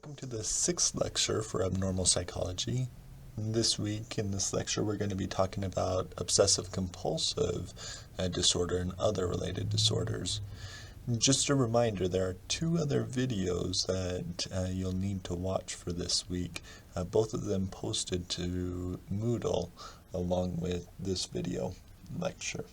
Welcome to the 6th lecture for abnormal psychology. This week in this lecture we're going to be talking about obsessive-compulsive disorder and other related disorders. Just a reminder, there are 2 other videos that you'll need to watch for this week, both of them posted to Moodle along with this video lecture.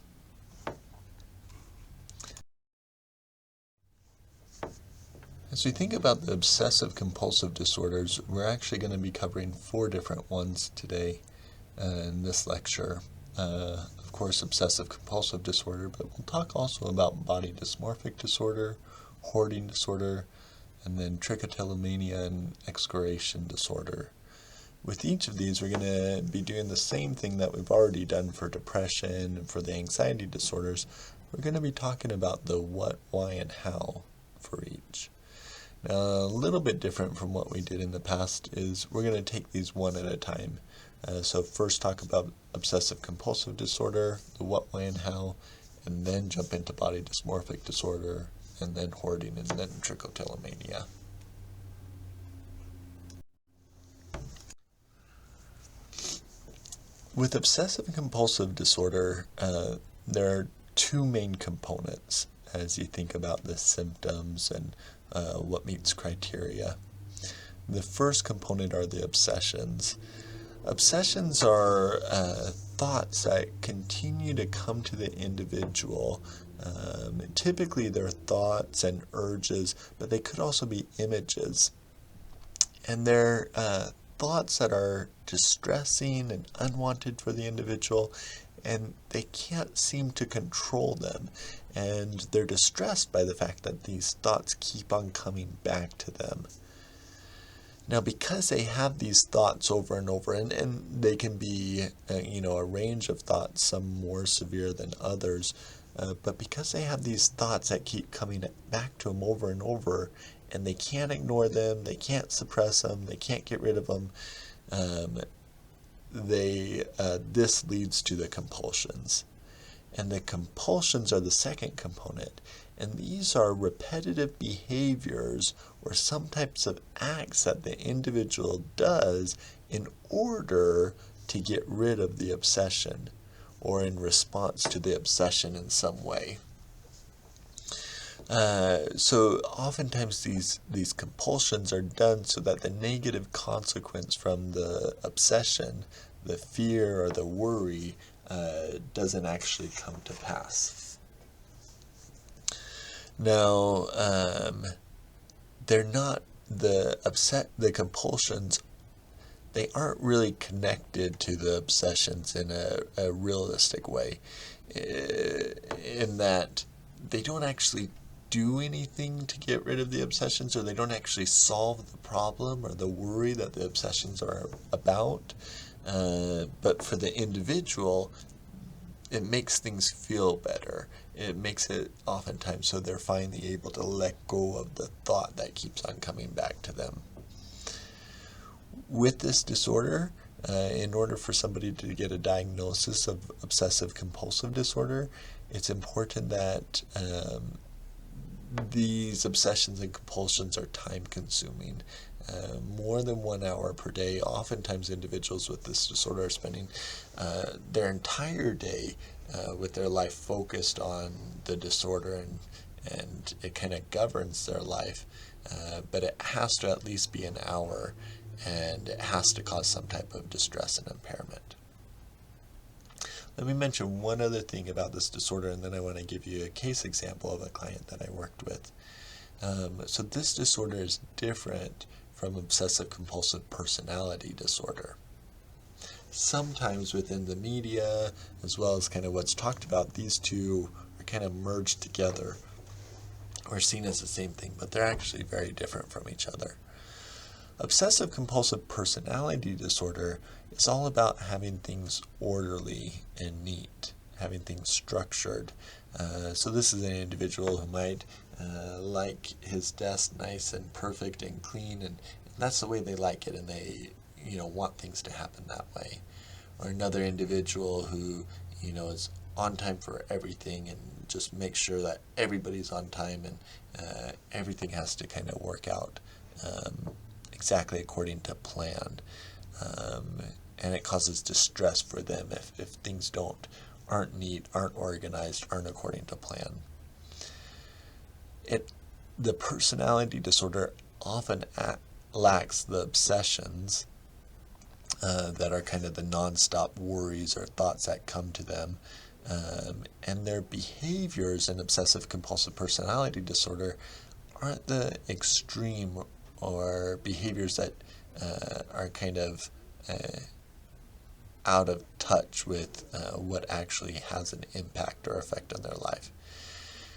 As we think about the obsessive-compulsive disorders, we're actually going to be covering 4 different ones today in this lecture. Of course, obsessive-compulsive disorder, but we'll talk also about body dysmorphic disorder, hoarding disorder, and then trichotillomania and excoriation disorder. With each of these, we're going to be doing the same thing that we've already done for depression and for the anxiety disorders. We're going to be talking about the what, why, and how for each. Now, a little bit different from what we did in the past is we're going to take these one at a time. So first talk about obsessive-compulsive disorder, the what, why, and how, and then jump into body dysmorphic disorder, and then hoarding, and then trichotillomania. With obsessive-compulsive disorder, there are 2 main components as you think about the symptoms and what meets criteria. The first component are the obsessions. Obsessions are thoughts that continue to come to the individual. Typically they're thoughts and urges, but they could also be images. And they're thoughts that are distressing and unwanted for the individual, and they can't seem to control them. And they're distressed by the fact that these thoughts keep on coming back to them. Now, because they have these thoughts over and over, and they can be, a range of thoughts, some more severe than others, but because they have these thoughts that keep coming back to them over and over, and they can't ignore them, they can't suppress them, they can't get rid of them, this leads to the compulsions. And the compulsions are the second component. And these are repetitive behaviors or some types of acts that the individual does in order to get rid of the obsession or in response to the obsession in some way. So oftentimes these compulsions are done so that the negative consequence from the obsession, the fear or the worry, doesn't actually come to pass. Now, they're not the compulsions. They aren't really connected to the obsessions in a realistic way, in that they don't actually do anything to get rid of the obsessions, or they don't actually solve the problem or the worry that the obsessions are about. But for the individual, it makes things feel better. It makes it oftentimes so they're finally able to let go of the thought that keeps on coming back to them. With this disorder, in order for somebody to get a diagnosis of obsessive-compulsive disorder, it's important that these obsessions and compulsions are time-consuming. More than 1 hour per day. Oftentimes individuals with this disorder are spending their entire day with their life focused on the disorder, and it kind of governs their life, but it has to at least be an hour, and it has to cause some type of distress and impairment. Let me mention one other thing about this disorder, and then I want to give you a case example of a client that I worked with. So this disorder is different from obsessive-compulsive personality disorder. Sometimes within the media, as well as kind of what's talked about, these 2 are kind of merged together or seen as the same thing, but they're actually very different from each other. Obsessive-compulsive personality disorder is all about having things orderly and neat, having things structured. So this is an individual who might like his desk nice and perfect and clean, and that's the way they like it, and they want things to happen that way. Or another individual who is on time for everything and just makes sure that everybody's on time, and everything has to kind of work out exactly according to plan. And it causes distress for them if things aren't neat, aren't organized, aren't according to plan. The personality disorder often lacks the obsessions that are kind of the nonstop worries or thoughts that come to them. And their behaviors in obsessive compulsive personality disorder aren't the extreme or behaviors that are kind of out of touch with what actually has an impact or effect on their life.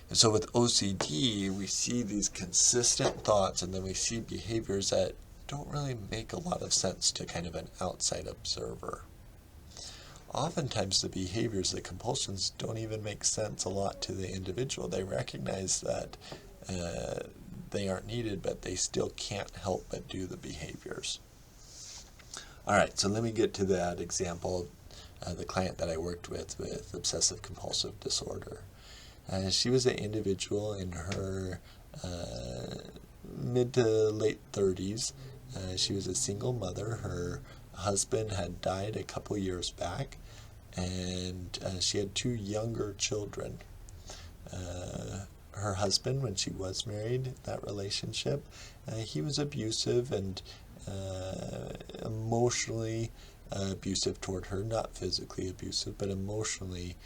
And so with OCD, we see these consistent thoughts, and then we see behaviors that don't really make a lot of sense to kind of an outside observer. Oftentimes the behaviors, the compulsions, don't even make sense a lot to the individual. They recognize that they aren't needed, but they still can't help but do the behaviors. All right, so let me get to that example of the client that I worked with obsessive compulsive disorder. She was an individual in her mid to late 30s. She was a single mother. Her husband had died a couple years back, and she had 2 younger children. Her husband, when she was married, that relationship, he was abusive and emotionally abusive toward her, not physically abusive, but emotionally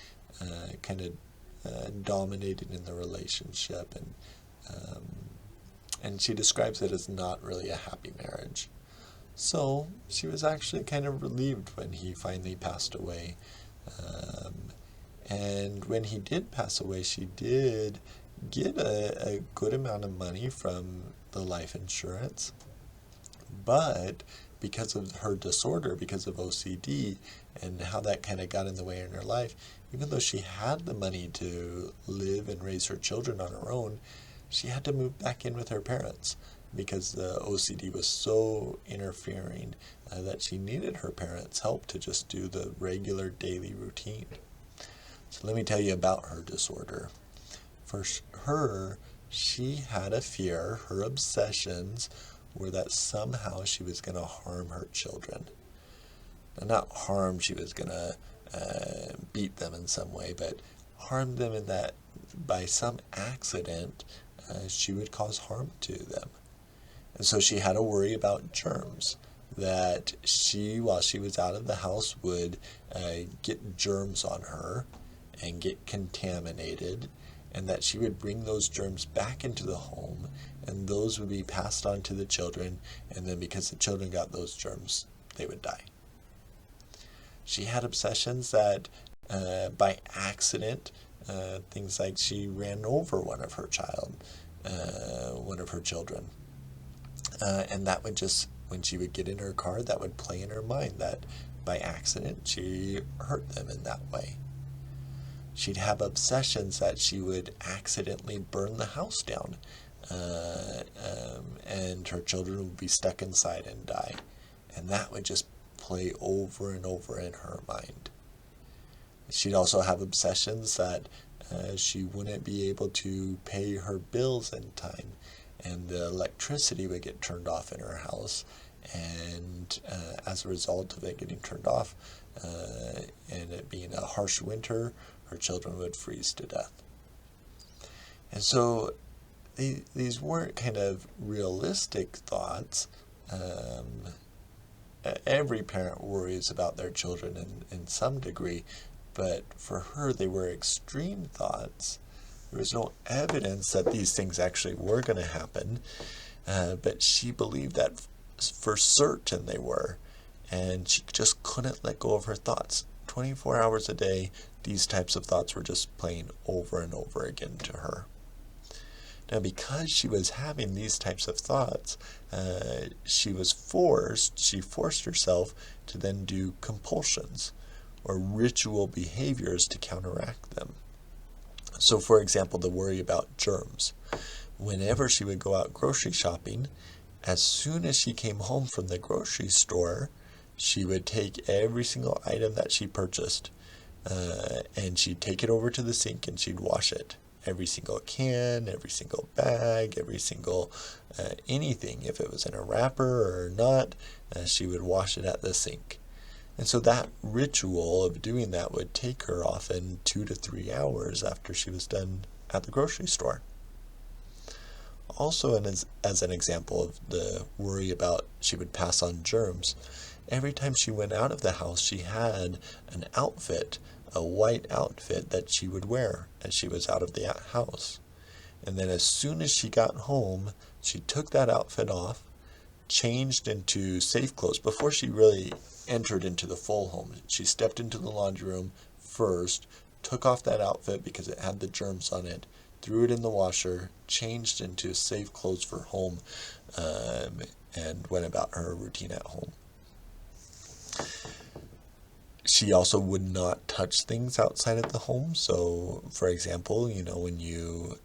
kind of dominated in the relationship, and she describes it as not really a happy marriage. So she was actually kind of relieved when he finally passed away. And when he did pass away, she did get a good amount of money from the life insurance, but because of her disorder, because of OCD, and how that kind of got in the way in her life, even though she had the money to live and raise her children on her own, she had to move back in with her parents because the OCD was so interfering that she needed her parents' help to just do the regular daily routine. So let me tell you about her disorder. For her, she had a fear, her obsessions were that somehow she was going to harm her children. Now, not harm, she was going to beat them in some way, but harm them in that by some accident she would cause harm to them. And so she had a worry about germs, that she, while she was out of the house, would get germs on her and get contaminated, and that she would bring those germs back into the home, and those would be passed on to the children, and then because the children got those germs, they would die. She had obsessions that by accident, things like she ran over one of her children, and that would just, when she would get in her car, that would play in her mind that by accident she hurt them in that way. She'd have obsessions that she would accidentally burn the house down, and her children would be stuck inside and die. And that would just play over and over in her mind. She'd also have obsessions that she wouldn't be able to pay her bills in time, and the electricity would get turned off in her house, and as a result of it getting turned off, and it being a harsh winter, her children would freeze to death. And so these weren't kind of realistic thoughts. Every parent worries about their children in some degree, but for her they were extreme thoughts. There was no evidence that these things actually were going to happen, but she believed that for certain they were, and she just couldn't let go of her thoughts. 24 hours a day, these types of thoughts were just playing over and over again to her. Now, because she was having these types of thoughts, she forced herself to then do compulsions or ritual behaviors to counteract them. So, for example, the worry about germs. Whenever she would go out grocery shopping, as soon as she came home from the grocery store, she would take every single item that she purchased, and she'd take it over to the sink and she'd wash it. every single can, every single bag, every single anything. If it was in a wrapper or not, she would wash it at the sink. And so that ritual of doing that would take her often 2 to 3 hours after she was done at the grocery store. Also, as an example of the worry about she would pass on germs, every time she went out of the house, she had an outfit, a white outfit that she would wear as she was out of the house. And then as soon as she got home, she took that outfit off, changed into safe clothes. Before she really entered into the full home, she stepped into the laundry room first, took off that outfit because it had the germs on it, threw it in the washer, changed into safe clothes for home, and went about her routine at home. She also would not touch things outside of the home. So, for example, when you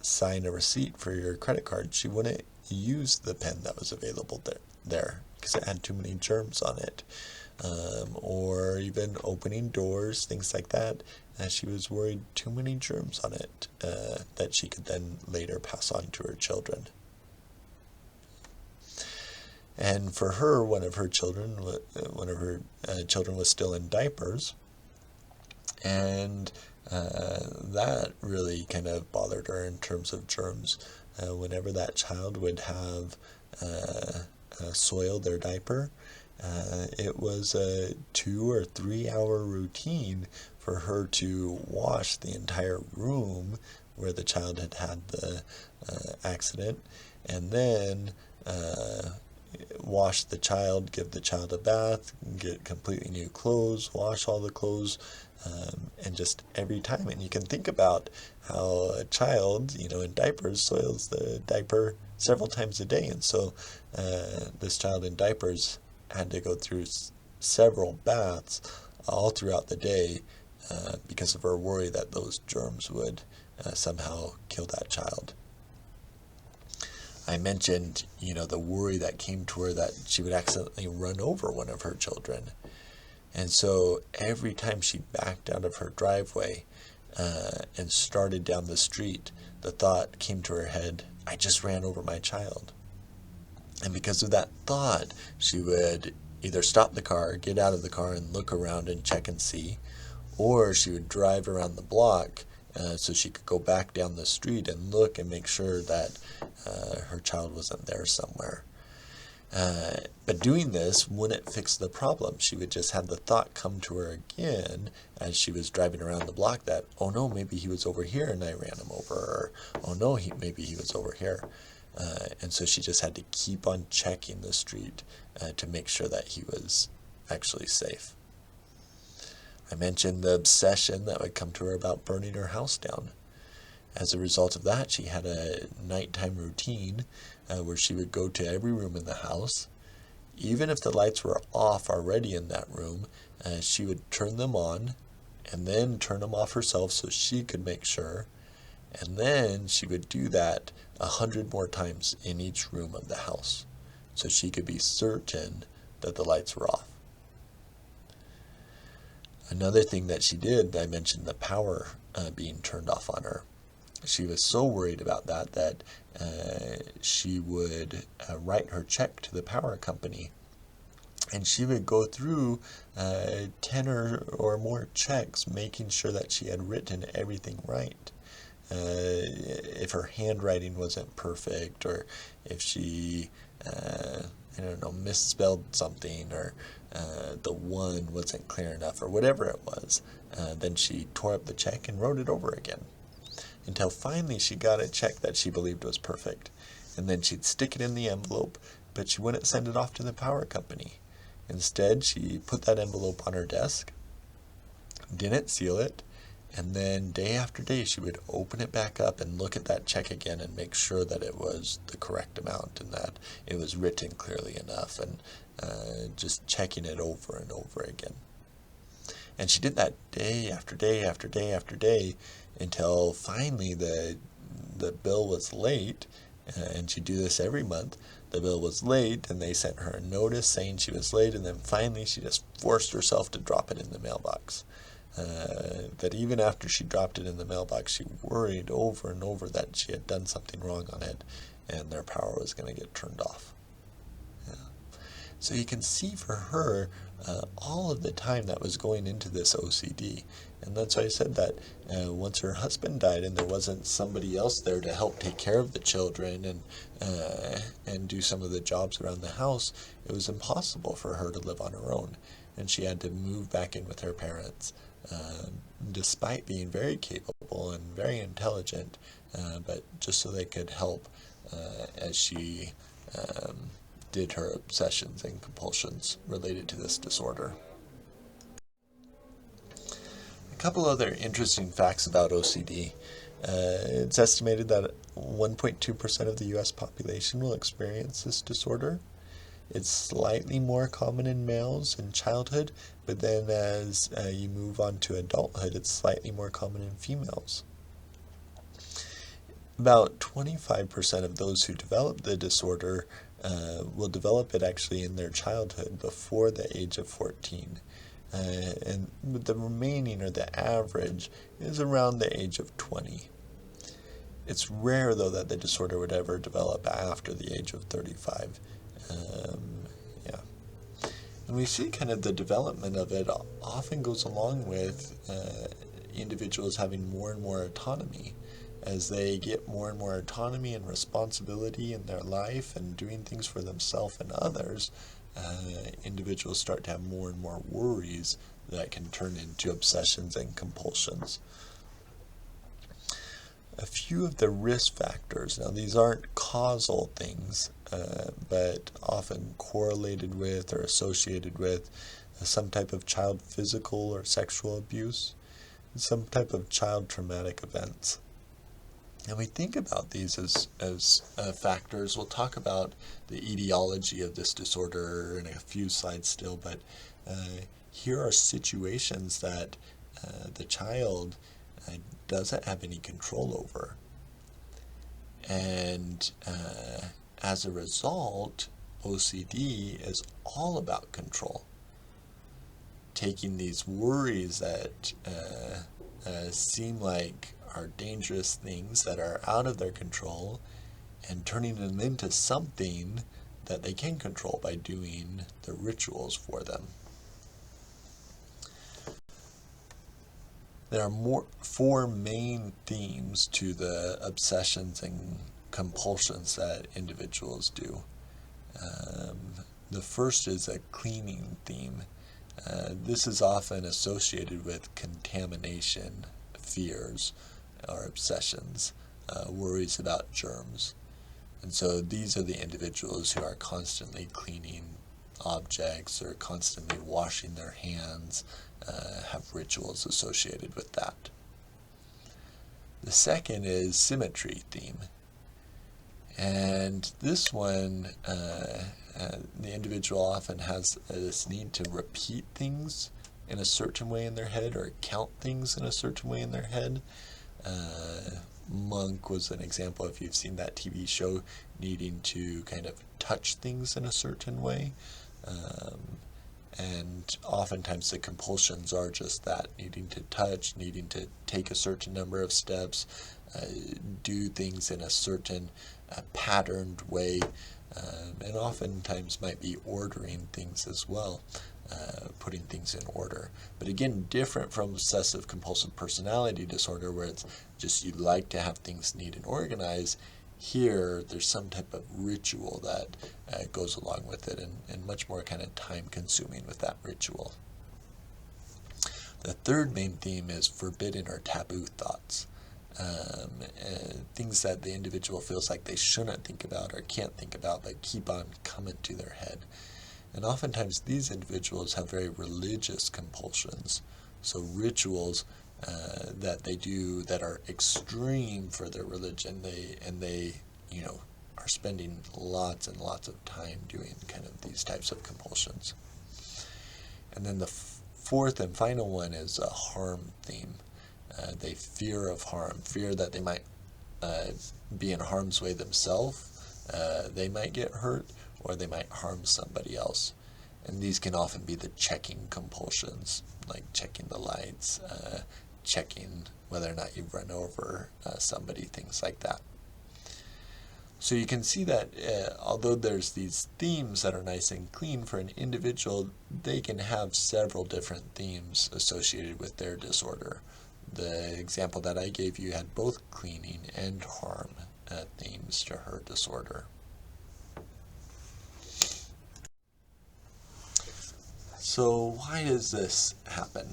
sign a receipt for your credit card, she wouldn't use the pen that was available there because it had too many germs on it. Or even opening doors, things like that. She was worried too many germs on it that she could then later pass on to her children. And for her, one of her children was still in diapers, and that really kind of bothered her in terms of germs. Whenever that child would have soiled their diaper, it was a 2 or 3 hour routine for her to wash the entire room where the child had had the accident, and then wash the child, give the child a bath, get completely new clothes, wash all the clothes, and just every time. And you can think about how a child, in diapers, soils the diaper several times a day. And so this child in diapers had to go through several baths all throughout the day because of her worry that those germs would somehow kill that child. I mentioned, the worry that came to her that she would accidentally run over one of her children. And so every time she backed out of her driveway and started down the street, the thought came to her head, I just ran over my child. And because of that thought, she would either stop the car, get out of the car and look around and check and see, or she would drive around the block so she could go back down the street and look and make sure that her child wasn't there somewhere. But doing this wouldn't fix the problem. She would just have the thought come to her again as she was driving around the block that, oh no, maybe he was over here and I ran him over, or oh no, maybe he was over here. And so she just had to keep on checking the street to make sure that he was actually safe. I mentioned the obsession that would come to her about burning her house down. As a result of that, she had a nighttime routine where she would go to every room in the house. Even if the lights were off already in that room, she would turn them on and then turn them off herself so she could make sure. And then she would do that 100 more times in each room of the house so she could be certain that the lights were off. Another thing that she did, I mentioned the power being turned off on her. She was so worried about that she would write her check to the power company, and she would go through 10 or more checks, making sure that she had written everything right. If her handwriting wasn't perfect, or if she, misspelled something, or the one wasn't clear enough, or whatever it was, then she tore up the check and wrote it over again. Until finally she got a check that she believed was perfect. And then she'd stick it in the envelope, but she wouldn't send it off to the power company. Instead, she put that envelope on her desk, didn't seal it, and then day after day she would open it back up and look at that check again and make sure that it was the correct amount and that it was written clearly enough, and just checking it over and over again. And she did that day after day after day after day, until finally the bill was late, and she'd do this every month. The bill was late, and they sent her a notice saying she was late, and then finally she just forced herself to drop it in the mailbox. that even after she dropped it in the mailbox, she worried over and over that she had done something wrong on it and their power was going to get turned off. Yeah. So you can see for her all of the time that was going into this OCD. And that's why I said that once her husband died and there wasn't somebody else there to help take care of the children and do some of the jobs around the house, it was impossible for her to live on her own. And she had to move back in with her parents, despite being very capable and very intelligent, but just so they could help as she did her obsessions and compulsions related to this disorder. A couple other interesting facts about OCD. It's estimated that 1.2% of the U.S. population will experience this disorder. It's slightly more common in males in childhood, but then as you move on to adulthood, it's slightly more common in females. About 25% of those who develop the disorder will develop it actually in their childhood before the age of 14. And the remaining, or the average, is around the age of 20. It's rare, though, that the disorder would ever develop after the age of 35. Yeah. And we see kind of the development of it often goes along with individuals having more and more autonomy. As they get more and more autonomy and responsibility in their life and doing things for themselves and others, individuals start to have more and more worries that can turn into obsessions and compulsions. A few of the risk factors, now these aren't causal things, but often correlated with or associated with some type of child physical or sexual abuse, and some type of child traumatic events. And we think about these as factors. We'll talk about the etiology of this disorder in a few slides still, but here are situations that the child doesn't have any control over. And as a result, OCD is all about control. Taking these worries that seem like are dangerous things that are out of their control and turning them into something that they can control by doing the rituals for them. There are four main themes to the obsessions and compulsions that individuals do. The first is a cleaning theme. This is often associated with contamination, fears, or obsessions, worries about germs. And so these are the individuals who are constantly cleaning objects or constantly washing their hands, have rituals associated with that. The second is symmetry theme. And this one, the individual often has this need to repeat things in a certain way in their head or count things in a certain way in their head. Monk was an example, if you've seen that TV show, needing to kind of touch things in a certain way. And oftentimes the compulsions are just that, needing to touch, needing to take a certain number of steps, do things in a certain patterned way, and oftentimes might be ordering things as well, putting things in order. But again, different from obsessive compulsive personality disorder, where it's just you like to have things neat and organized. Here, there's some type of ritual that goes along with it, and much more kind of time-consuming with that ritual. The third main theme is forbidden or taboo thoughts. Things that the individual feels like they shouldn't think about or can't think about, but keep on coming to their head. And oftentimes these individuals have very religious compulsions, so rituals that they do that are extreme for their religion. They are spending lots and lots of time doing kind of these types of compulsions. And then the fourth and final one is a harm theme. They fear of harm, fear that they might be in harm's way themselves. They might get hurt, or they might harm somebody else. And these can often be the checking compulsions, like checking the lights, checking whether or not you've run over somebody, things like that. So you can see that although there's these themes that are nice and clean for an individual, they can have several different themes associated with their disorder. The example that I gave you had both cleaning and harm themes to her disorder. So why does this happen?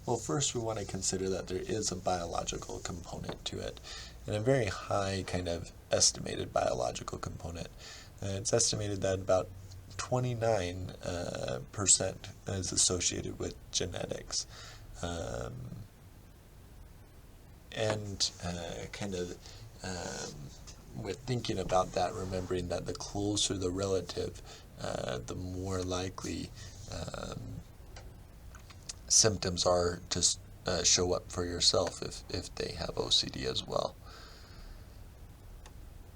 Well, first we want to consider that there is a biological component to it, and a very high kind of estimated biological component. It's estimated that about 29% is associated with genetics. With thinking about that, remembering that the closer the relative, the more likely symptoms are to show up for yourself if they have OCD as well.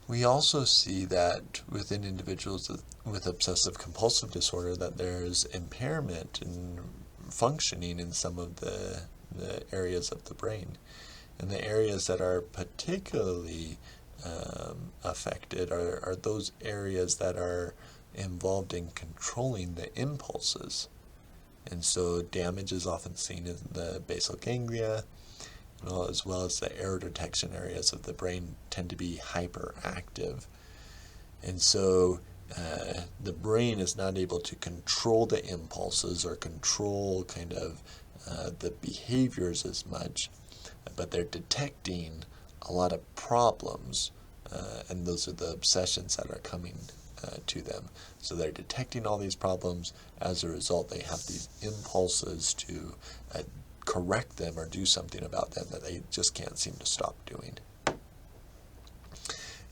We also see that within individuals with obsessive-compulsive disorder that there's impairment in functioning in some of the areas of the brain. And the areas that are particularly affected are those areas that are involved in controlling the impulses. And so damage is often seen in the basal ganglia, as well as the error detection areas of the brain tend to be hyperactive. And so the brain is not able to control the impulses or control kind of the behaviors as much, but they're detecting a lot of problems, and those are the obsessions that are coming to them. So they're detecting all these problems. As a result, they have these impulses to correct them or do something about them that they just can't seem to stop doing.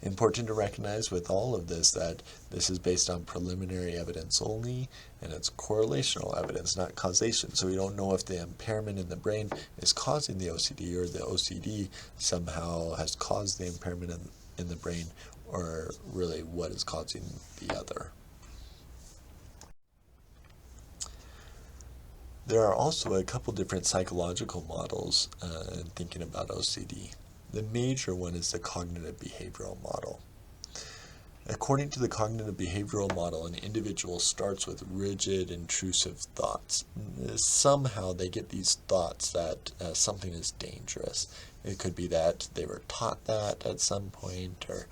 Important to recognize with all of this that this is based on preliminary evidence only, and it's correlational evidence, not causation. So we don't know if the impairment in the brain is causing the OCD, or the OCD somehow has caused the impairment in the brain, or really what is causing the other. There are also a couple different psychological models in thinking about OCD. The major one is the cognitive behavioral model. According to the cognitive behavioral model, an individual starts with rigid, intrusive thoughts. Somehow they get these thoughts that something is dangerous. It could be that they were taught that at some point, or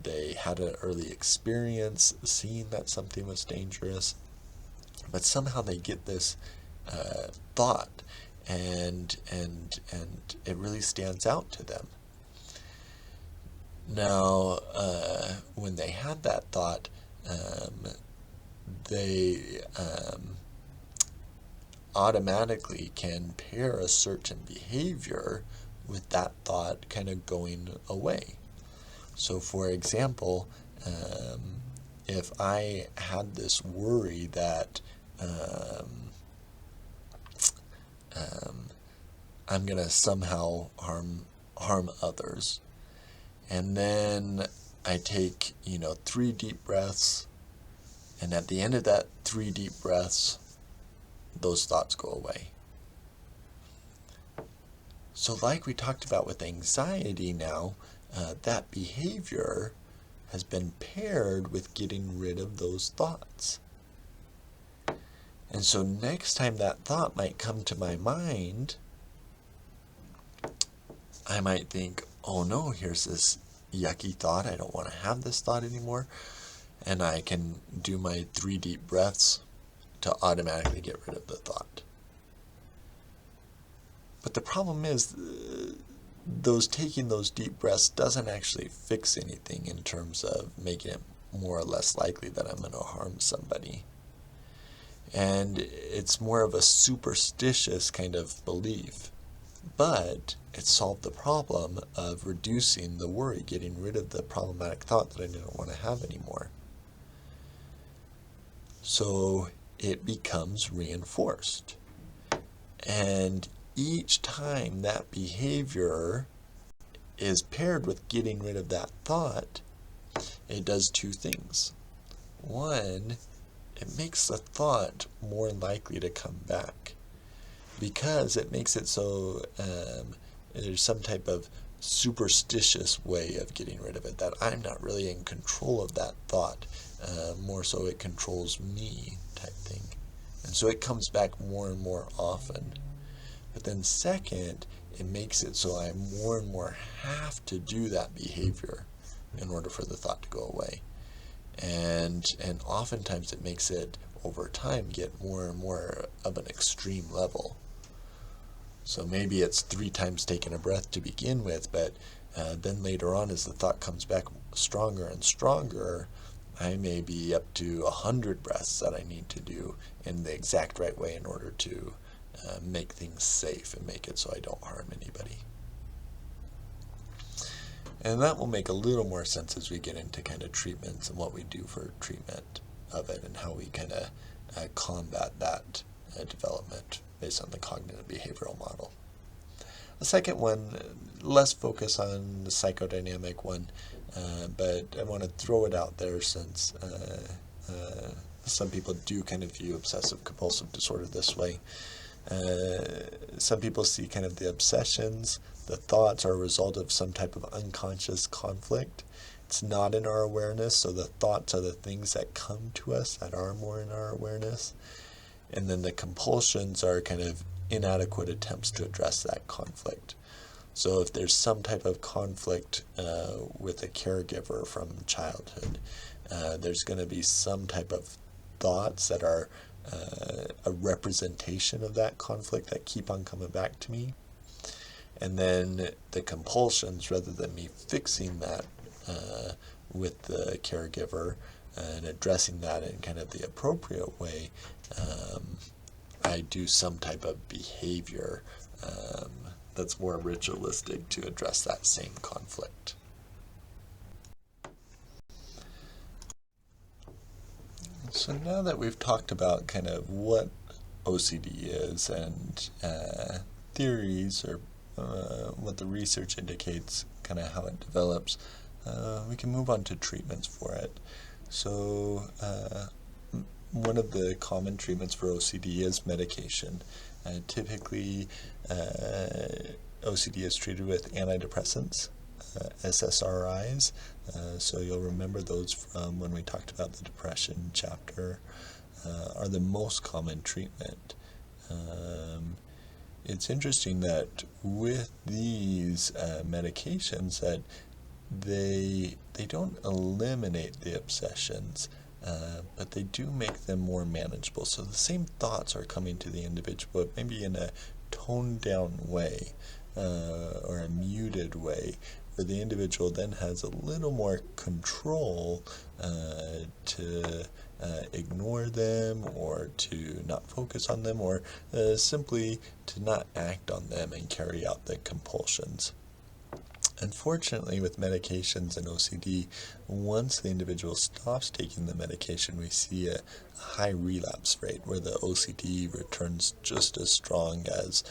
they had an early experience seeing that something was dangerous. But somehow they get this thought, and it really stands out to them. Now, when they had that thought, they automatically can pair a certain behavior with that thought kind of going away. So, for example, if I had this worry that I'm going to somehow harm others, and then I take 3 deep breaths, and at the end of that 3 deep breaths, those thoughts go away. So like we talked about with anxiety now, that behavior has been paired with getting rid of those thoughts. And so next time that thought might come to my mind, I might think, oh no, here's this yucky thought. I don't want to have this thought anymore. And I can do my 3 deep breaths to automatically get rid of the thought. But the problem is, taking those deep breaths doesn't actually fix anything in terms of making it more or less likely that I'm going to harm somebody. And it's more of a superstitious kind of belief. But it solved the problem of reducing the worry, getting rid of the problematic thought that I didn't want to have anymore. So it becomes reinforced. And each time that behavior is paired with getting rid of that thought, it does 2 things. One, it makes the thought more likely to come back, because it makes it so there's some type of superstitious way of getting rid of it, that I'm not really in control of that thought, more so it controls me type thing. And so it comes back more and more often. But then second, it makes it so I more and more have to do that behavior in order for the thought to go away. And oftentimes it makes it, over time, get more and more of an extreme level. So maybe it's 3 times taking a breath to begin with, but then later on, as the thought comes back stronger and stronger, I may be up to 100 breaths that I need to do in the exact right way in order to make things safe and make it so I don't harm anybody. And that will make a little more sense as we get into kind of treatments and what we do for treatment of it, and how we kind of combat that development based on the cognitive behavioral model. The second one, less focus on the psychodynamic one, but I want to throw it out there since some people do kind of view obsessive-compulsive disorder this way. Some people see kind of the obsessions, the thoughts, are a result of some type of unconscious conflict. It's not in our awareness, so the thoughts are the things that come to us that are more in our awareness. And then the compulsions are kind of inadequate attempts to address that conflict. So if there's some type of conflict with a caregiver from childhood, there's going to be some type of thoughts that are a representation of that conflict that keep on coming back to me. And then the compulsions, rather than me fixing that with the caregiver and addressing that in kind of the appropriate way, I do some type of behavior that's more ritualistic to address that same conflict. So now that we've talked about kind of what OCD is and theories, or what the research indicates, kind of how it develops, we can move on to treatments for it. So one of the common treatments for OCD is medication. Typically, OCD is treated with antidepressants, SSRIs. So you'll remember those from when we talked about the depression chapter, are the most common treatment. It's interesting that with these medications that they don't eliminate the obsessions, but they do make them more manageable. So the same thoughts are coming to the individual, but maybe in a toned down way, or a muted way, where the individual then has a little more control to ignore them, or to not focus on them, or simply to not act on them and carry out the compulsions. Unfortunately, with medications and OCD, once the individual stops taking the medication, we see a high relapse rate where the OCD returns just as strong as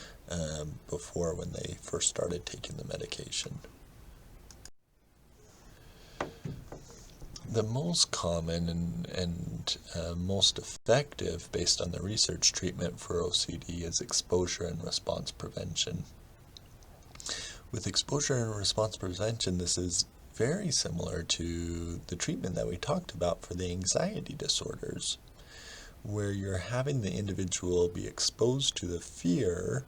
before when they first started taking the medication. The most common and most effective, based on the research, treatment for OCD is exposure and response prevention. With exposure and response prevention, this is very similar to the treatment that we talked about for the anxiety disorders, where you're having the individual be exposed to the fear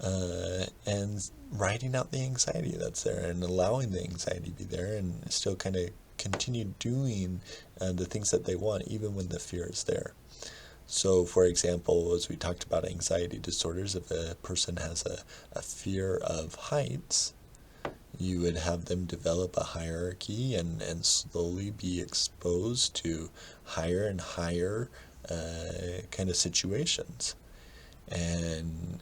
and writing out the anxiety that's there, and allowing the anxiety to be there, and still kind of continue doing the things that they want even when the fear is there. So, for example, as we talked about anxiety disorders, if a person has a fear of heights, you would have them develop a hierarchy and slowly be exposed to higher and higher kind of situations, and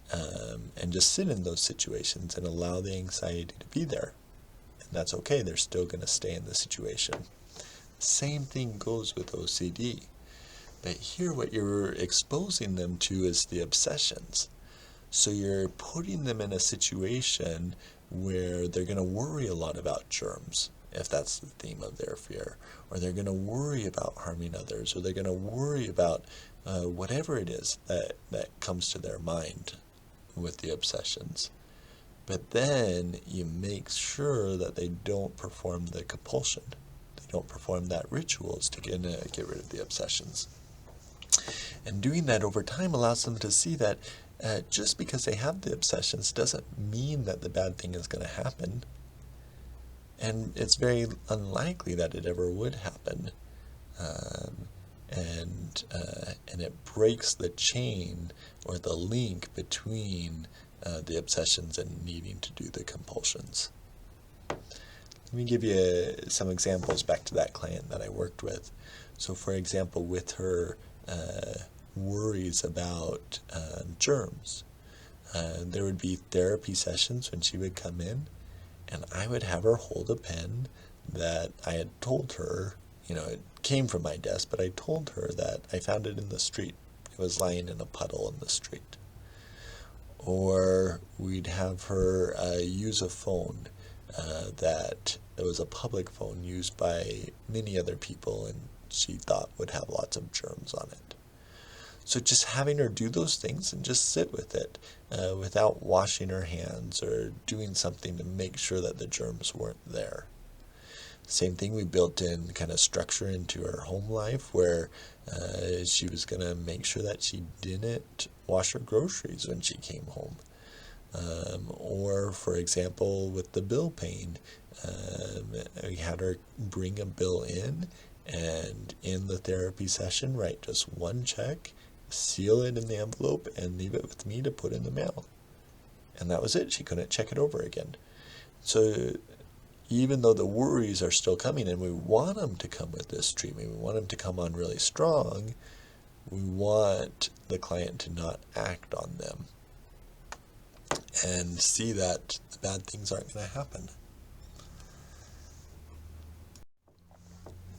just sit in those situations and allow the anxiety to be there. And that's okay, they're still going to stay in the situation. Same thing goes with OCD. But here what you're exposing them to is the obsessions. So you're putting them in a situation where they're going to worry a lot about germs. if that's the theme of their fear. Or they're going to worry about harming others, or they're going to worry about whatever it is that comes to their mind with the obsessions. But then you make sure that they don't perform the compulsion. They don't perform that rituals to get rid of the obsessions. And doing that over time allows them to see that just because they have the obsessions doesn't mean that the bad thing is going to happen. And it's very unlikely that it ever would happen. And it breaks the chain or the link between the obsessions and needing to do the compulsions. Let me give you some examples back to that client that I worked with. So for example, with her worries about germs, there would be therapy sessions when she would come in, and I would have her hold a pen that I had told her, it came from my desk, but I told her that I found it in the street. It was lying in a puddle in the street. Or we'd have her use a phone that was a public phone used by many other people, and she thought would have lots of germs on it. So just having her do those things and just sit with it without washing her hands or doing something to make sure that the germs weren't there. Same thing, we built in kind of structure into her home life where she was going to make sure that she didn't wash her groceries when she came home. Or, for example, with the bill paying, we had her bring a bill in, and in the therapy session, write just one check, seal it in the envelope, and leave it with me to put in the mail. And that was it. She couldn't check it over again. So even though the worries are still coming, and we want them to come with this treatment, we want them to come on really strong, we want the client to not act on them and see that the bad things aren't going to happen.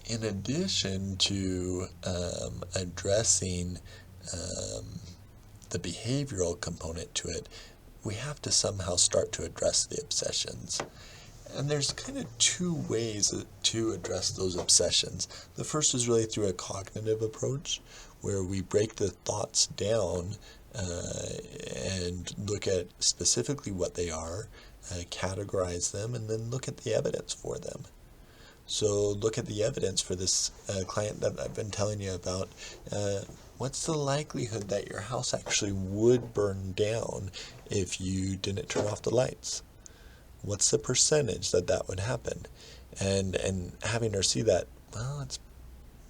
In addition to addressing the behavioral component to it, we have to somehow start to address the obsessions. And there's kind of two ways to address those obsessions. The first is really through a cognitive approach, where we break the thoughts down and look at specifically what they are, categorize them, and then look at the evidence for them. So look at the evidence for this client that I've been telling you about. What's the likelihood that your house actually would burn down if you didn't turn off the lights? What's the percentage that would happen? And having her see that, well, it's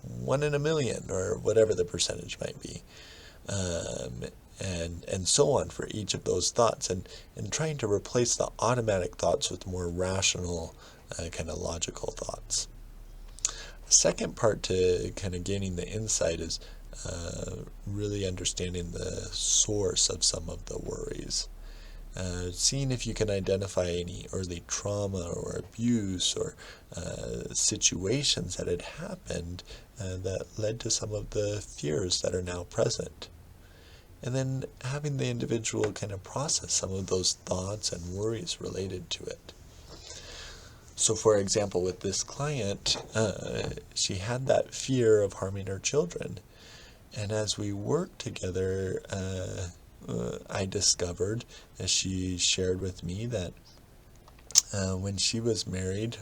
1 in a million, or whatever the percentage might be. And so on for each of those thoughts, and trying to replace the automatic thoughts with more rational, kind of logical thoughts. The second part to kind of gaining the insight is really understanding the source of some of the worries. Seeing if you can identify any early trauma or abuse or situations that had happened that led to some of the fears that are now present. And then having the individual kind of process some of those thoughts and worries related to it. So for example, with this client, she had that fear of harming her children. And as we worked together, I discovered, as she shared with me, that when she was married,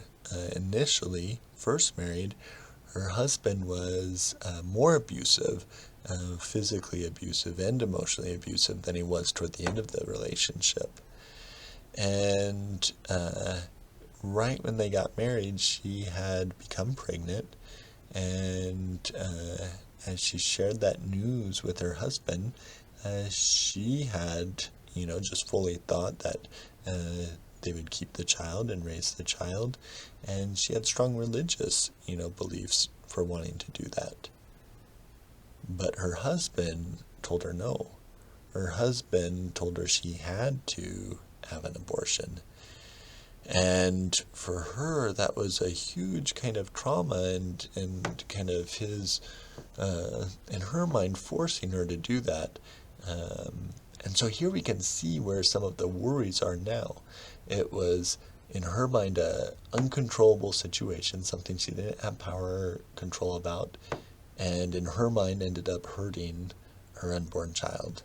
first married, her husband was more abusive, physically abusive and emotionally abusive than he was toward the end of the relationship. And right when they got married, she had become pregnant, and as she shared that news with her husband, she had, just fully thought that they would keep the child and raise the child, and she had strong religious, beliefs for wanting to do that. But her husband told her no. Her husband told her she had to have an abortion. And for her, that was a huge kind of trauma and kind of his, in her mind, forcing her to do that. And so here we can see where some of the worries are now. It was in her mind, a uncontrollable situation, something she didn't have power or control about, and in her mind ended up hurting her unborn child.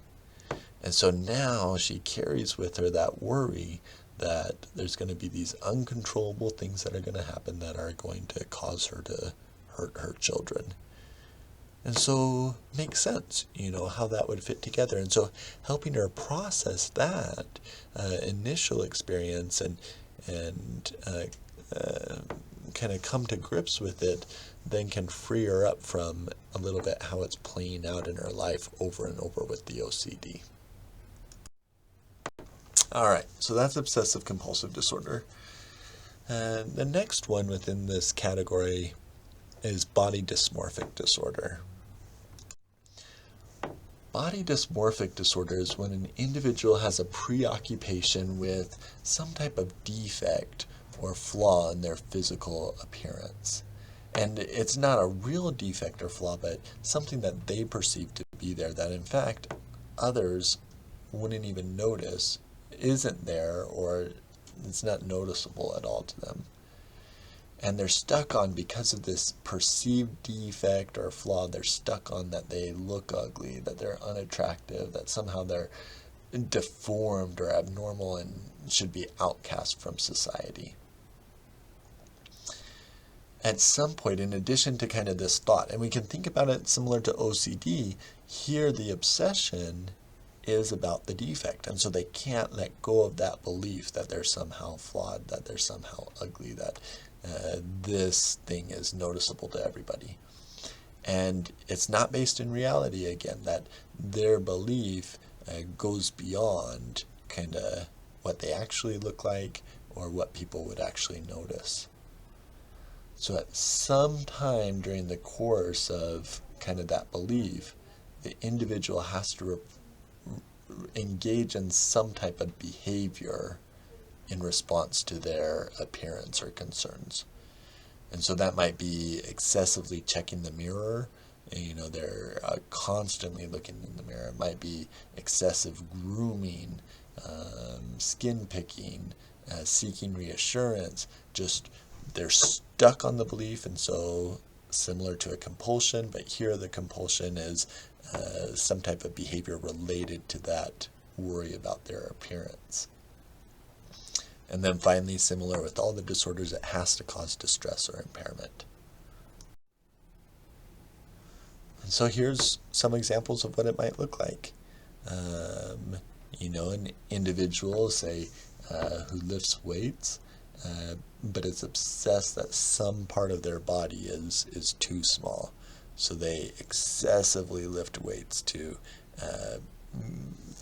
And so now she carries with her that worry that there's going to be these uncontrollable things that are going to happen that are going to cause her to hurt her children. And so makes sense, how that would fit together. And so helping her process that initial experience and kind of come to grips with it, then can free her up from a little bit how it's playing out in her life over and over with the OCD. All right, so that's obsessive compulsive disorder. And the next one within this category is body dysmorphic disorder. Body dysmorphic disorder is when an individual has a preoccupation with some type of defect or flaw in their physical appearance. And it's not a real defect or flaw, but something that they perceive to be there that in fact others wouldn't even notice isn't there, or it's not noticeable at all to them. And they're stuck on, because of this perceived defect or flaw, they're stuck on that they look ugly, that they're unattractive, that somehow they're deformed or abnormal and should be outcast from society. At some point, in addition to kind of this thought, and we can think about it similar to OCD, here the obsession is about the defect, and so they can't let go of that belief that they're somehow flawed, that they're somehow ugly, that this thing is noticeable to everybody. And it's not based in reality, again, that their belief goes beyond kind of what they actually look like or what people would actually notice. So at some time during the course of kind of that belief, the individual has to engage in some type of behavior in response to their appearance or concerns. And so that might be excessively checking the mirror. They're constantly looking in the mirror. It might be excessive grooming, skin picking, seeking reassurance. Just they're stuck on the belief, and so similar to a compulsion, but here the compulsion is some type of behavior related to that worry about their appearance. And then finally, similar with all the disorders, it has to cause distress or impairment. And so here's some examples of what it might look like. An individual, say, who lifts weights, but is obsessed that some part of their body is too small. So they excessively lift weights to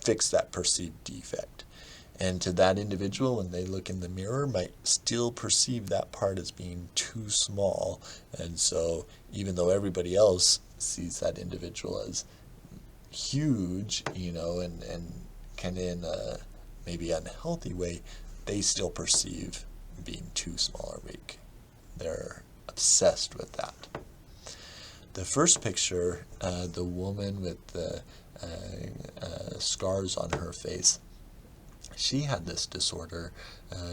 fix that perceived defect. And to that individual, when they look in the mirror, might still perceive that part as being too small. And so even though everybody else sees that individual as huge, and kind of in a maybe unhealthy way, they still perceive being too small or weak. They're obsessed with that. The first picture, the woman with the scars on her face, she had this disorder.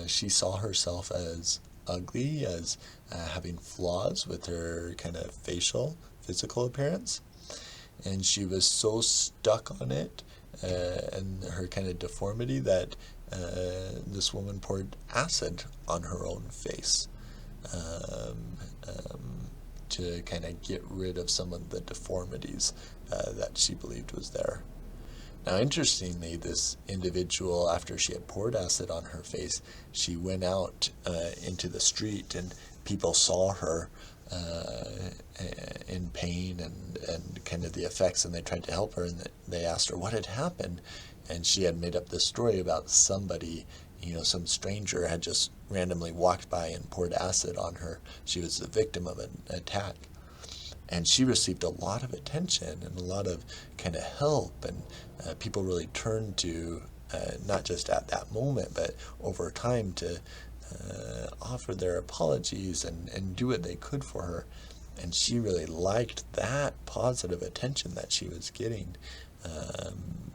She saw herself as ugly, as having flaws with her kind of physical appearance. And she was so stuck on it and her kind of deformity that this woman poured acid on her own face to kind of get rid of some of the deformities that she believed was there. Now, interestingly, this individual, after she had poured acid on her face, she went out into the street, and people saw her in pain and kind of the effects, and they tried to help her, and they asked her what had happened, and she had made up this story about somebody, some stranger had just randomly walked by and poured acid on her. She was the victim of an attack. And she received a lot of attention and a lot of kind of help, and people really turned to, not just at that moment, but over time, to offer their apologies and do what they could for her. And she really liked that positive attention that she was getting.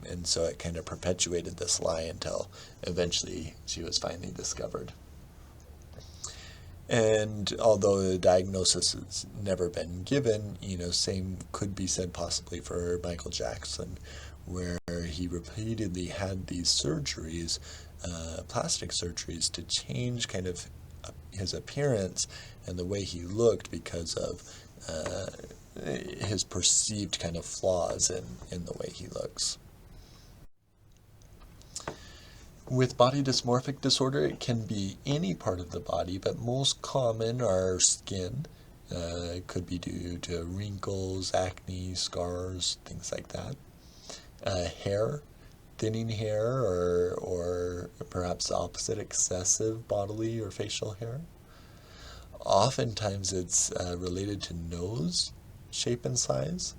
And so it kind of perpetuated this lie until eventually she was finally discovered. And although the diagnosis has never been given, same could be said possibly for Michael Jackson, where he repeatedly had these surgeries, plastic surgeries, to change kind of his appearance and the way he looked because of his perceived kind of flaws in the way he looks. With body dysmorphic disorder, it can be any part of the body, but most common are skin. It could be due to wrinkles, acne, scars, things like that. Hair, thinning hair, or perhaps the opposite, excessive bodily or facial hair. Oftentimes it's related to nose shape and size.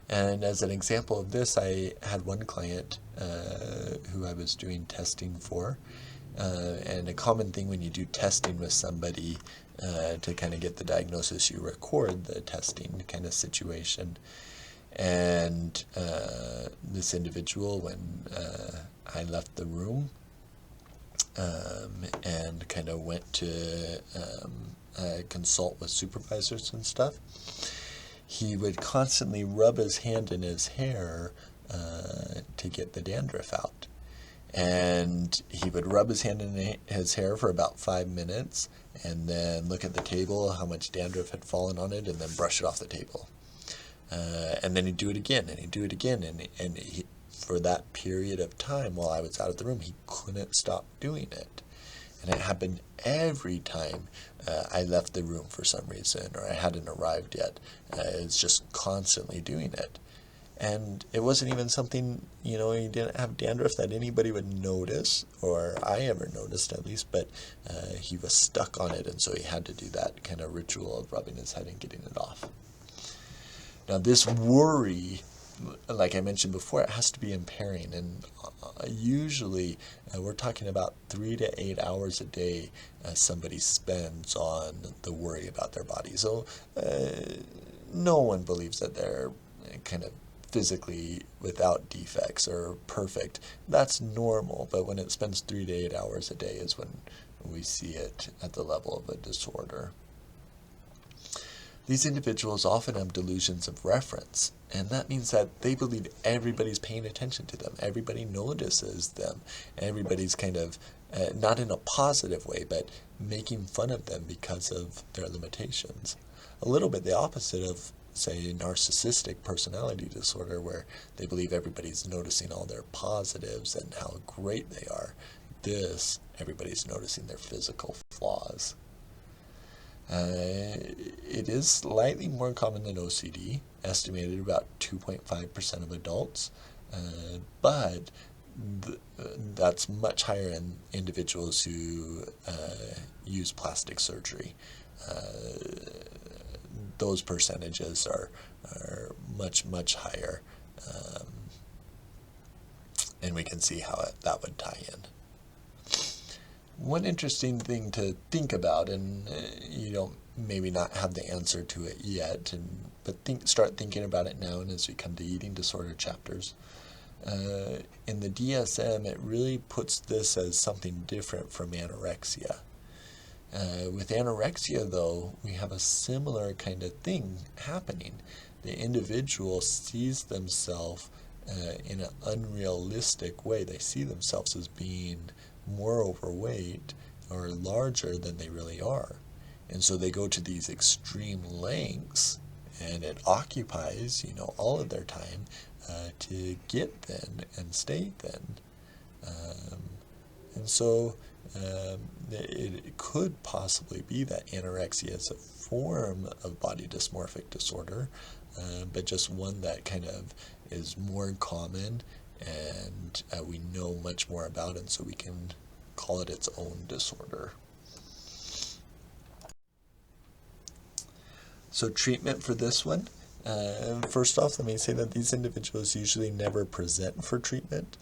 And as an example of this, I had one client who I was doing testing for. And a common thing when you do testing with somebody to kind of get the diagnosis, you record the testing kind of situation. And this individual, when I left the room and kind of went to consult with supervisors and stuff, he would constantly rub his hand in his hair to get the dandruff out. And he would rub his hand in his hair for about 5 minutes and then look at the table, how much dandruff had fallen on it, and then brush it off the table. And then he'd do it again, and he'd do it again. And he, for that period of time while I was out of the room, he couldn't stop doing it. And it happened every time I left the room for some reason, or I hadn't arrived yet. It's just constantly doing it. And it wasn't even something, he didn't have dandruff that anybody would notice, or I ever noticed at least, but he was stuck on it, and so he had to do that kind of ritual of rubbing his head and getting it off. Now this worry, like I mentioned before, it has to be impairing, and usually we're talking about 3 to 8 hours a day somebody spends on the worry about their body. So no one believes that they're kind of physically without defects or perfect. That's normal, but when it spends 3 to 8 hours a day is when we see it at the level of a disorder. These individuals often have delusions of reference, and that means that they believe everybody's paying attention to them, everybody notices them, everybody's kind of, not in a positive way, but making fun of them because of their limitations. A little bit the opposite of, say, narcissistic personality disorder, where they believe everybody's noticing all their positives and how great they are. This, everybody's noticing their physical flaws. It is slightly more common than OCD, estimated about 2.5% of adults, but that's much higher in individuals who use plastic surgery. Those percentages are much, much higher, and we can see how that would tie in. One interesting thing to think about, and you don't maybe not have the answer to it yet, but start thinking about it now and as we come to eating disorder chapters. In the DSM, it really puts this as something different from anorexia. With anorexia, though, we have a similar kind of thing happening. The individual sees themselves in an unrealistic way. They see themselves as being more overweight or larger than they really are. And so they go to these extreme lengths, and it occupies, all of their time to get thin and stay thin. And so it could possibly be that anorexia is a form of body dysmorphic disorder, but just one that kind of is more common and we know much more about, and so we can call it its own disorder. So treatment for this one. First off, let me say that these individuals usually never present for treatment.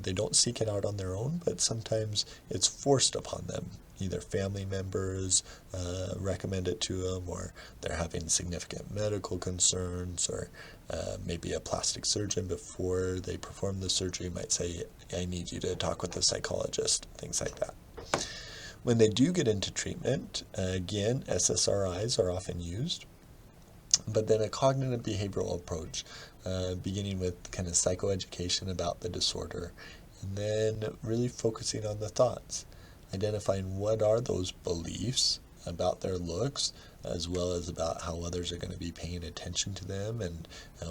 They don't seek it out on their own, but sometimes it's forced upon them. Either family members recommend it to them, or they're having significant medical concerns, or maybe a plastic surgeon before they perform the surgery might say, I need you to talk with a psychologist, things like that. When they do get into treatment, again, SSRIs are often used, but then a cognitive behavioral approach, beginning with kind of psychoeducation about the disorder, and then really focusing on the thoughts, identifying what are those beliefs about their looks, as well as about how others are going to be paying attention to them, and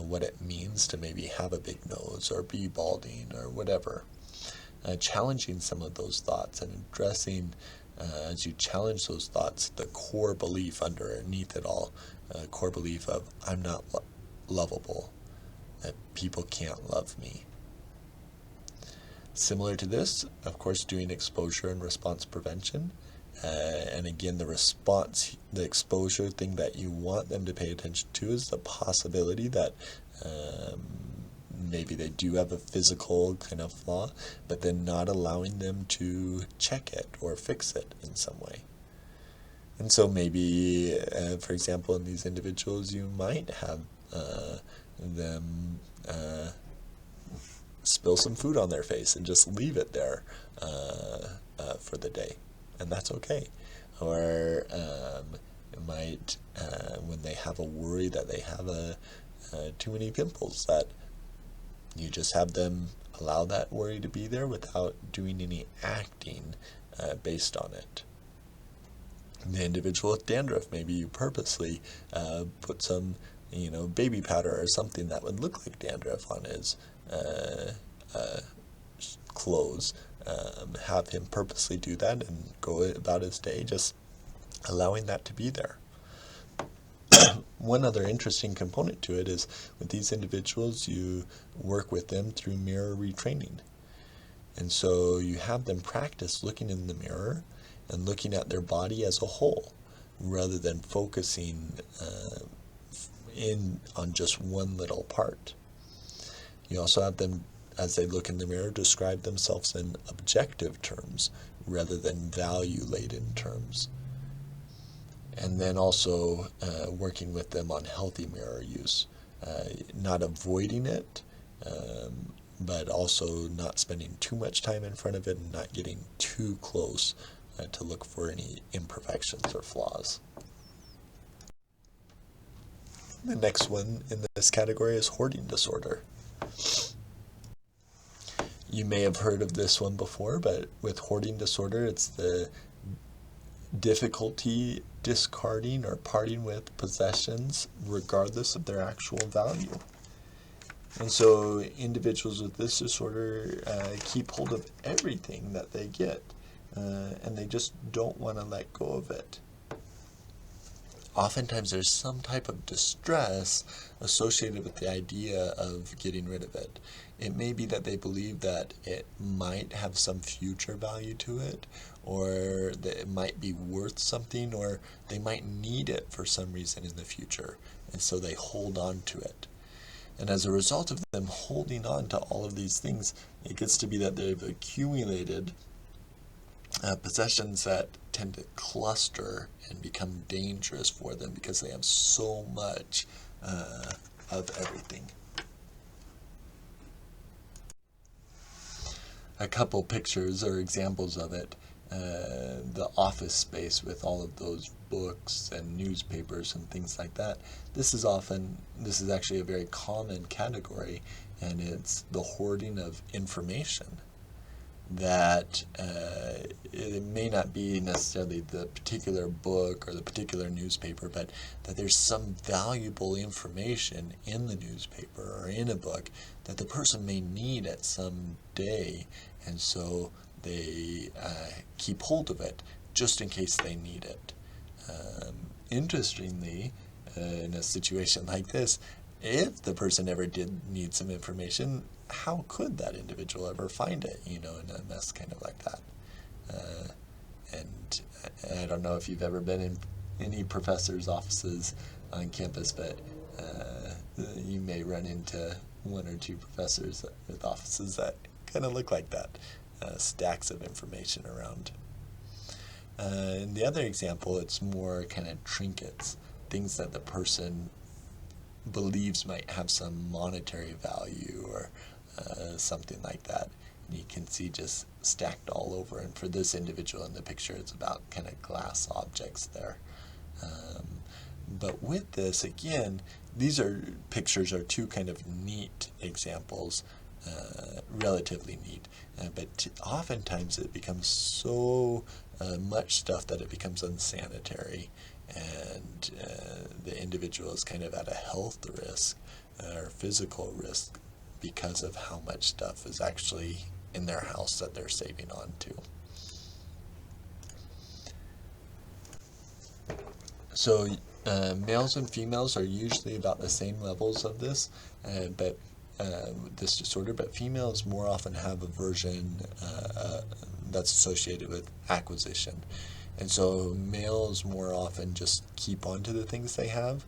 what it means to maybe have a big nose or be balding or whatever. Challenging some of those thoughts and addressing, as you challenge those thoughts, the core belief underneath it all, core belief of I'm not lovable, that people can't love me. Similar to this, of course, doing exposure and response prevention. And again, the exposure thing that you want them to pay attention to is the possibility that maybe they do have a physical kind of flaw, but then not allowing them to check it or fix it in some way. And so maybe, for example, in these individuals, you might have them spill some food on their face and just leave it there for the day, and that's okay. Or it might, when they have a worry that they have too many pimples, that you just have them allow that worry to be there without doing any acting based on it. The individual with dandruff, maybe you purposely put some, baby powder or something that would look like dandruff on his clothes. Have him purposely do that and go about his day, just allowing that to be there. One other interesting component to it is with these individuals, you work with them through mirror retraining. And so you have them practice looking in the mirror and looking at their body as a whole, rather than focusing in on just one little part. You also have them, as they look in the mirror, describe themselves in objective terms rather than value-laden terms. And then also working with them on healthy mirror use, not avoiding it, but also not spending too much time in front of it and not getting too close to look for any imperfections or flaws. The next one in this category is hoarding disorder. You may have heard of this one before, but with hoarding disorder, it's the difficulty discarding or parting with possessions regardless of their actual value. And so individuals with this disorder keep hold of everything that they get, and they just don't want to let go of it. Oftentimes there's some type of distress associated with the idea of getting rid of it. It may be that they believe that it might have some future value to it, or that it might be worth something, or they might need it for some reason in the future, and so they hold on to it. And as a result of them holding on to all of these things, it gets to be that they've accumulated possessions that tend to cluster and become dangerous for them because they have so much of everything. A couple pictures or examples of it. The office space with all of those books and newspapers and things like that. This is actually a very common category, and it's the hoarding of information. That it may not be necessarily the particular book or the particular newspaper, but that there's some valuable information in the newspaper or in a book that the person may need at some day, and so they keep hold of it just in case they need it. Interestingly, in a situation like this, if the person ever did need some information, how could that individual ever find it, in a mess kind of like that? And I don't know if you've ever been in any professors' offices on campus, but you may run into one or two professors with offices that kind of look like that, stacks of information around. In the other example, it's more kind of trinkets, things that the person believes might have some monetary value or something like that. you can see just stacked all over. And for this individual in the picture, it's about kind of glass objects there. But with this, again, these pictures are two kind of neat examples, relatively neat. But oftentimes it becomes so much stuff that it becomes unsanitary, and the individual is kind of at a health risk or physical risk because of how much stuff is actually in their house that they're saving on to. So males and females are usually about the same levels of this, this disorder, but females more often have a version that's associated with acquisition. And so males more often just keep on to the things they have.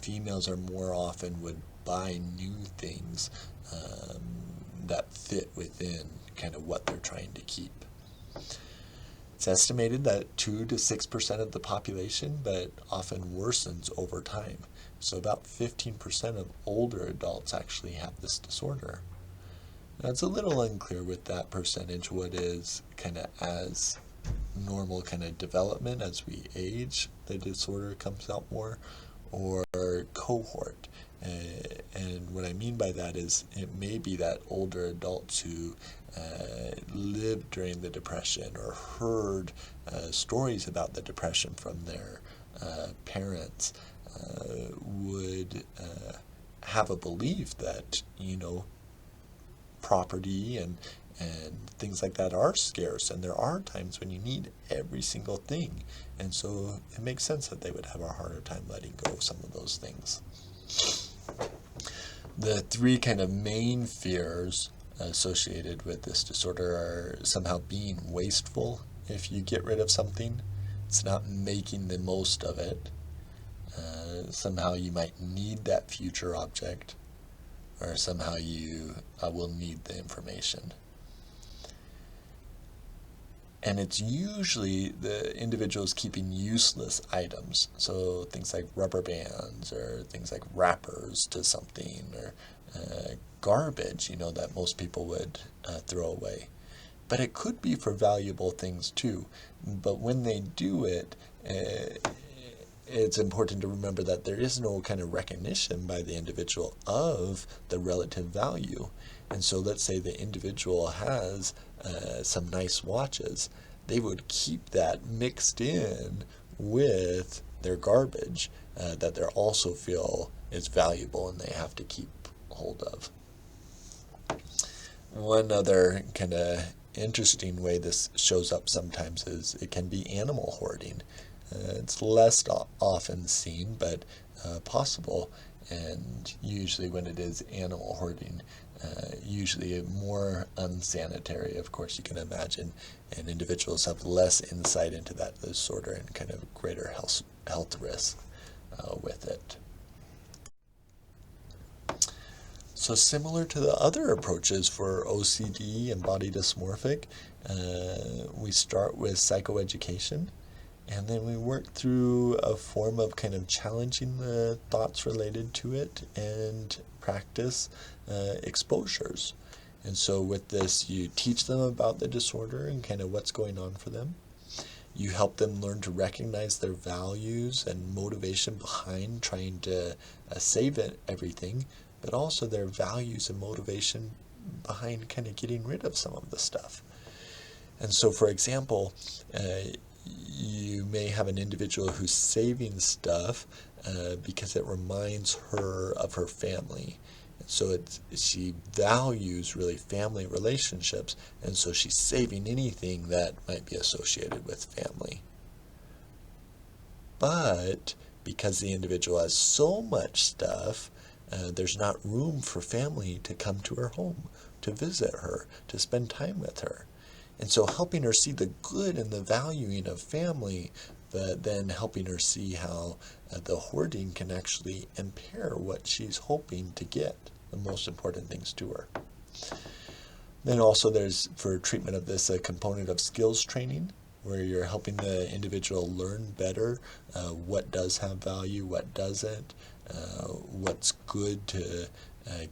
Females are more often would buy new things that fit within kind of what they're trying to keep. It's estimated that 2 to 6% of the population, but often worsens over time. So about 15% of older adults actually have this disorder. Now it's a little unclear with that percentage what is kind of as normal kind of development as we age, the disorder comes out more, or cohort. And what I mean by that is it may be that older adults who lived during the Depression or heard stories about the Depression from their parents would have a belief that, property and things like that are scarce, and there are times when you need every single thing. And so it makes sense that they would have a harder time letting go of some of those things. The three kind of main fears associated with this disorder are somehow being wasteful. If you get rid of something, it's not making the most of it. Somehow you might need that future object, or somehow you will need the information. And it's usually the individuals keeping useless items, so things like rubber bands or things like wrappers to something, or garbage, that most people would throw away. But it could be for valuable things too. But when they do it, it's important to remember that there is no kind of recognition by the individual of the relative value. And so let's say the individual has some nice watches. They would keep that mixed in with their garbage that they also feel is valuable and they have to keep hold of. One other kind of interesting way this shows up sometimes is it can be animal hoarding. It's less often seen, but possible, and usually when it is animal hoarding, usually more unsanitary, of course you can imagine, and individuals have less insight into that disorder and kind of greater health risk with it. So similar to the other approaches for OCD and body dysmorphic, we start with psychoeducation, and then we work through a form of kind of challenging the thoughts related to it and practice exposures. And so with this, you teach them about the disorder and kind of what's going on for them. You help them learn to recognize their values and motivation behind trying to save everything, but also their values and motivation behind kind of getting rid of some of the stuff. And so, for example, you may have an individual who's saving stuff because it reminds her of her family. And so she values really family relationships, and so she's saving anything that might be associated with family. But because the individual has so much stuff, there's not room for family to come to her home, to visit her, to spend time with her. And so helping her see the good and the valuing of family, but then helping her see how the hoarding can actually impair what she's hoping to get, the most important things to her. Then also there's, for treatment of this, a component of skills training, where you're helping the individual learn better what does have value, what doesn't, what's good to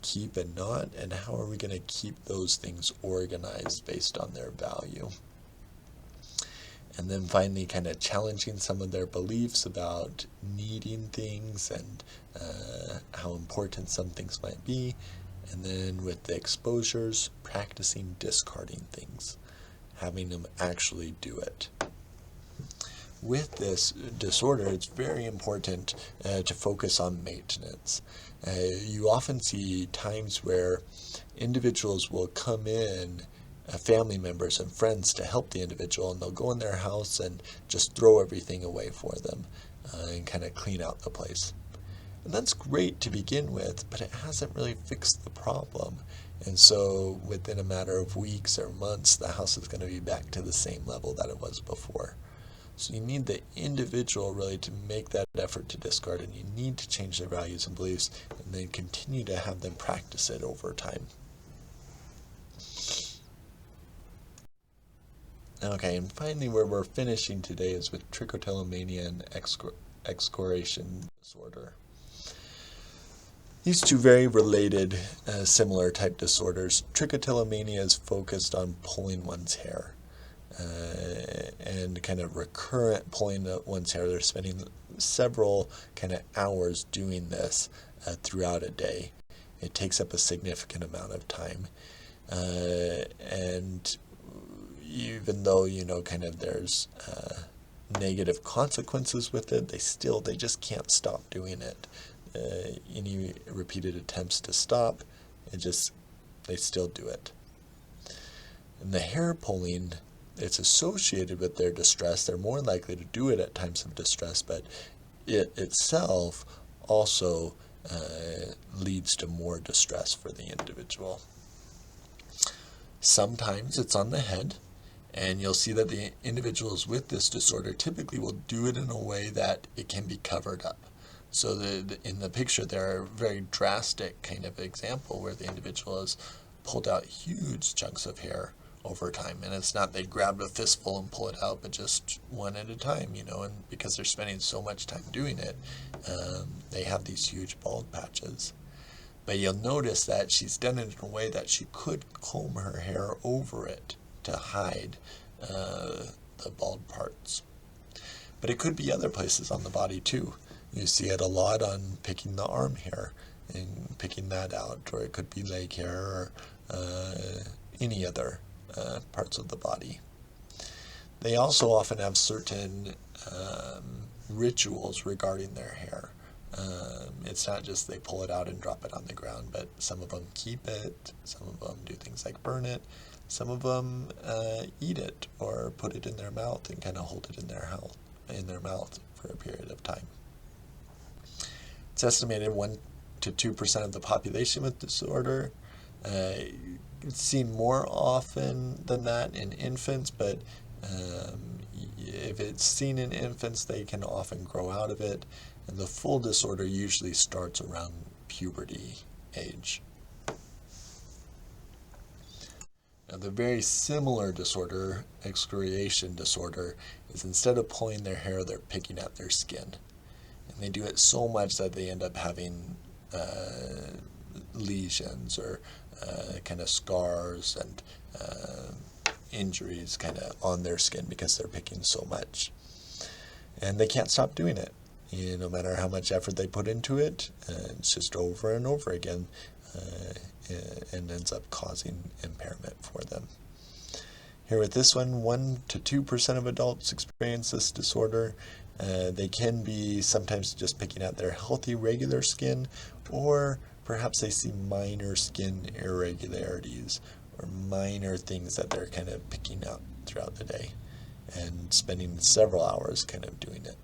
keep and not, and how are we going to keep those things organized based on their value. And then finally kind of challenging some of their beliefs about needing things and how important some things might be. And then with the exposures, practicing discarding things, having them actually do it. With this disorder, it's very important to focus on maintenance. You often see times where individuals will come in, family members and friends, to help the individual, and they'll go in their house and just throw everything away for them and kind of clean out the place. And that's great to begin with, but it hasn't really fixed the problem. And so within a matter of weeks or months, the house is going to be back to the same level that it was before. So you need the individual really to make that effort to discard, and you need to change their values and beliefs, and then continue to have them practice it over time. Okay, and finally where we're finishing today is with trichotillomania and excoriation disorder. These two very related, similar type disorders. Trichotillomania is focused on pulling one's hair and kind of recurrent pulling one's hair. They're spending several kind of hours doing this throughout a day. It takes up a significant amount of time. And even though, kind of there's negative consequences with it, they just can't stop doing it. Any repeated attempts to stop, they still do it. And the hair pulling, it's associated with their distress. They're more likely to do it at times of distress, but it itself also leads to more distress for the individual. Sometimes it's on the head, and you'll see that the individuals with this disorder typically will do it in a way that it can be covered up. So in the picture there, a very drastic kind of example where the individual has pulled out huge chunks of hair over time. And it's not they grab a fistful and pull it out, but just one at a time, and because they're spending so much time doing it, they have these huge bald patches. But you'll notice that she's done it in a way that she could comb her hair over it to hide the bald parts. But it could be other places on the body too. You see it a lot on picking the arm hair and picking that out, or it could be leg hair or any other parts of the body. They also often have certain rituals regarding their hair. It's not just they pull it out and drop it on the ground, but some of them keep it, some of them do things like burn it, some of them eat it or put it in their mouth and kind of hold it in their mouth for a period of time. It's estimated 1 to 2% of the population with disorder. It's seen more often than that in infants, but if it's seen in infants, they can often grow out of it, and the full disorder usually starts around puberty age. Now, the very similar disorder, excoriation disorder, is instead of pulling their hair, they're picking at their skin. And they do it so much that they end up having lesions or kind of scars and injuries kind of on their skin because they're picking so much. And they can't stop doing it. No matter how much effort they put into it, it's just over and over again, and ends up causing impairment for them. Here with this one, 1 to 2% of adults experience this disorder. They can be sometimes just picking at their healthy, regular skin, or perhaps they see minor skin irregularities or minor things that they're kind of picking out throughout the day and spending several hours kind of doing it.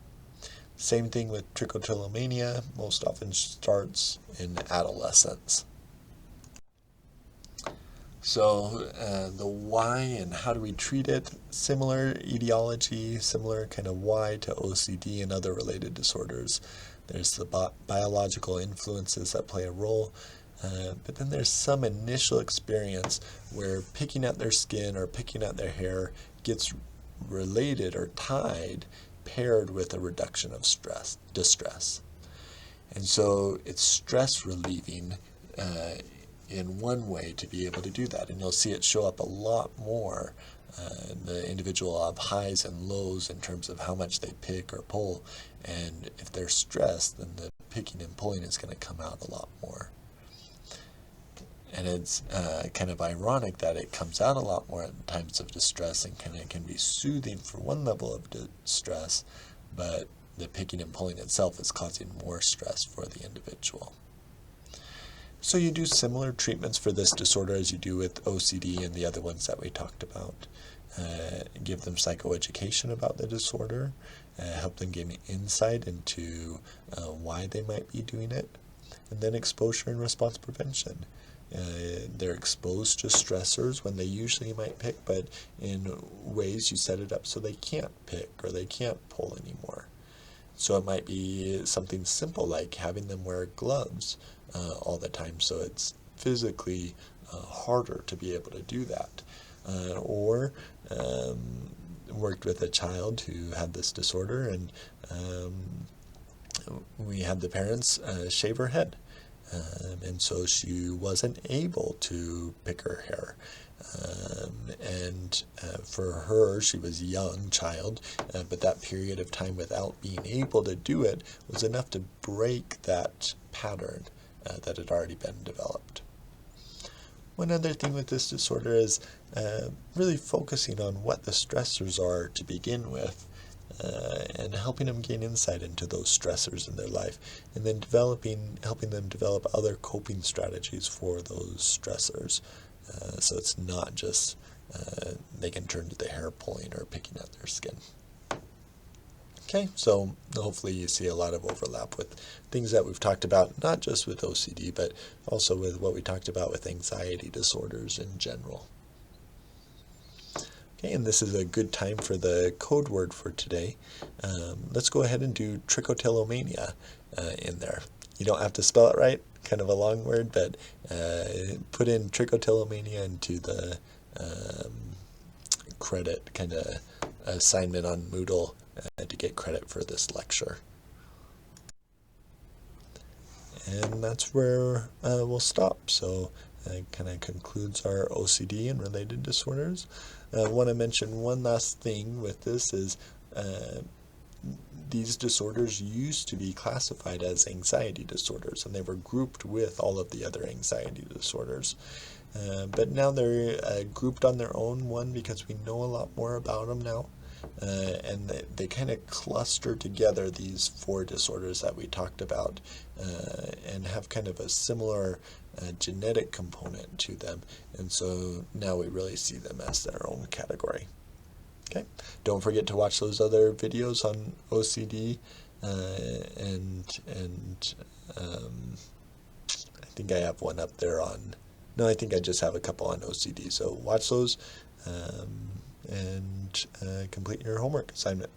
Same thing with trichotillomania, most often starts in adolescence. So the why and how do we treat it? Similar etiology, similar kind of why to OCD and other related disorders. There's the biological influences that play a role, but then there's some initial experience where picking at their skin or picking at their hair gets related or paired with a reduction of distress. And so it's stress relieving in one way to be able to do that. And you'll see it show up a lot more. The individual will have highs and lows in terms of how much they pick or pull. And if they're stressed, then the picking and pulling is going to come out a lot more. And it's kind of ironic that it comes out a lot more in times of distress and kind of can be soothing for one level of distress, but the picking and pulling itself is causing more stress for the individual. So you do similar treatments for this disorder as you do with OCD and the other ones that we talked about. Give them psychoeducation about the disorder, help them gain insight into why they might be doing it, and then exposure and response prevention. They're exposed to stressors when they usually might pick, but in ways you set it up so they can't pick or they can't pull anymore. So it might be something simple like having them wear gloves all the time, so it's physically harder to be able to do that. Or worked with a child who had this disorder, and we had the parents shave her head. And so she wasn't able to pick her hair. For her, she was a young child, but that period of time without being able to do it was enough to break that pattern that had already been developed. One other thing with this disorder is really focusing on what the stressors are to begin with, and helping them gain insight into those stressors in their life, and then helping them develop other coping strategies for those stressors. So it's not just they can turn to the hair pulling or picking at their skin. Okay, so hopefully you see a lot of overlap with things that we've talked about, not just with OCD, but also with what we talked about with anxiety disorders in general. Okay, and this is a good time for the code word for today. Let's go ahead and do trichotillomania in there. You don't have to spell it right, kind of a long word, but put in trichotillomania into the credit kind of assignment on Moodle to get credit for this lecture. And that's where we'll stop. So it kind of concludes our OCD and related disorders. I want to mention one last thing with this is these disorders used to be classified as anxiety disorders, and they were grouped with all of the other anxiety disorders. But now they're grouped on their own, one, because we know a lot more about them now, and they kind of cluster together these four disorders that we talked about, and have kind of a similar genetic component to them, and so now we really see them as their own category. Okay, don't forget to watch those other videos on OCD, and I think I have one up there on, no, I think I just have a couple on OCD, so watch those and complete your homework assignment.